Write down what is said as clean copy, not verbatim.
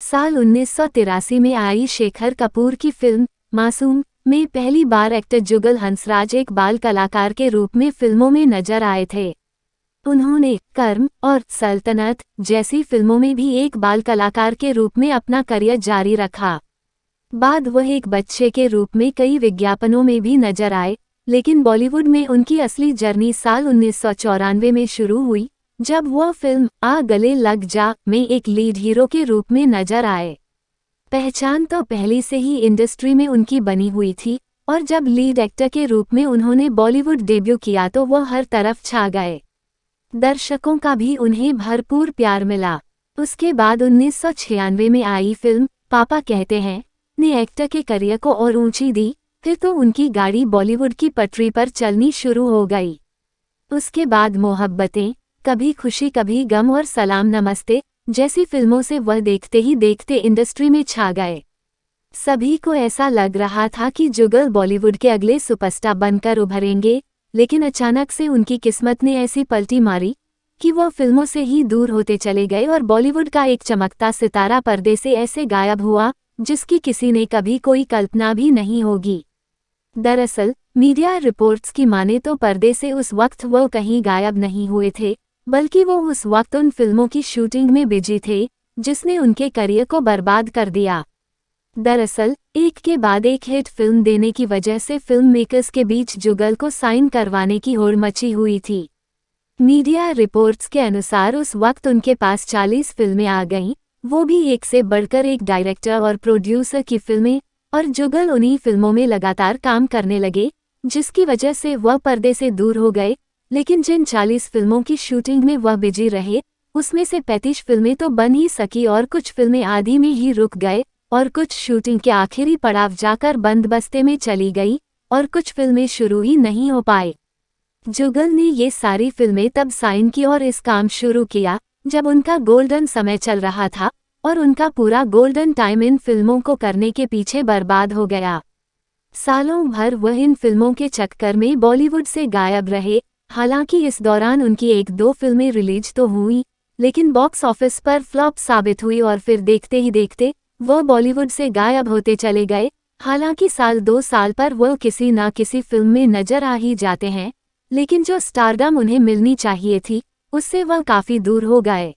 साल 1983 में आई शेखर कपूर की फिल्म मासूम में पहली बार एक्टर जुगल हंसराज एक बाल कलाकार के रूप में फिल्मों में नजर आए थे। उन्होंने कर्म और सल्तनत जैसी फिल्मों में भी एक बाल कलाकार के रूप में अपना करियर जारी रखा। बाद वह एक बच्चे के रूप में कई विज्ञापनों में भी नजर आए, लेकिन बॉलीवुड में उनकी असली जर्नी साल 1994 में शुरू हुई, जब वह फिल्म आ गले लग जा में एक लीड हीरो के रूप में नजर आए। पहचान तो पहले से ही इंडस्ट्री में उनकी बनी हुई थी, और जब लीड एक्टर के रूप में उन्होंने बॉलीवुड डेब्यू किया तो वह हर तरफ छा गए। दर्शकों का भी उन्हें भरपूर प्यार मिला। उसके बाद 1996 में आई फिल्म पापा कहते हैं ने एक्टर के करियर को और ऊंची दी। फिर तो उनकी गाड़ी बॉलीवुड की पटरी पर चलनी शुरू हो गई। उसके बाद मोहब्बतें, कभी खुशी कभी गम और सलाम नमस्ते जैसी फिल्मों से वह देखते ही देखते इंडस्ट्री में छा गए। सभी को ऐसा लग रहा था कि जुगल बॉलीवुड के अगले सुपरस्टार बनकर उभरेंगे, लेकिन अचानक से उनकी किस्मत ने ऐसी पलटी मारी कि वह फिल्मों से ही दूर होते चले गए और बॉलीवुड का एक चमकता सितारा पर्दे से ऐसे गायब हुआ जिसकी किसी ने कभी कोई कल्पना भी नहीं होगी। दरअसल मीडिया रिपोर्ट्स की माने तो पर्दे से उस वक्त वो कहीं गायब नहीं हुए थे, बल्कि वो उस वक्त उन फिल्मों की शूटिंग में बिजी थे जिसने उनके करियर को बर्बाद कर दिया। दरअसल एक के बाद एक हिट फिल्म देने की वजह से फिल्म मेकर्स के बीच जुगल को साइन करवाने की होड़ मची हुई थी। मीडिया रिपोर्ट्स के अनुसार उस वक्त उनके पास 40 फिल्में आ गईं, वो भी एक से बढ़कर एक डायरेक्टर और प्रोड्यूसर की फिल्में, और जुगल उन्हीं फिल्मों में लगातार काम करने लगे, जिसकी वजह से वह पर्दे से दूर हो गए। लेकिन जिन 40 फिल्मों की शूटिंग में वह बिजी रहे, उसमें से 35 फिल्में तो बन ही सकी और कुछ फिल्में आधी में ही रुक गए, और कुछ शूटिंग के आखिरी पड़ाव जाकर बंदबस्ते में चली गई, और कुछ फिल्में शुरू ही नहीं हो पाए। जुगल ने ये सारी फिल्में तब साइन की और इस काम शुरू किया जब उनका गोल्डन समय चल रहा था, और उनका पूरा गोल्डन टाइम इन फिल्मों को करने के पीछे बर्बाद हो गया। सालों भर वह इन फिल्मों के चक्कर में बॉलीवुड से गायब रहे। हालांकि इस दौरान उनकी 1-2 फिल्में रिलीज तो हुई, लेकिन बॉक्स ऑफिस पर फ्लॉप साबित हुई और फिर देखते ही देखते वह बॉलीवुड से गायब होते चले गए। हालांकि साल 2 साल पर वह किसी न किसी फिल्म में नजर आ ही जाते हैं, लेकिन जो स्टारडम उन्हें मिलनी चाहिए थी, उससे वह काफी दूर हो गए।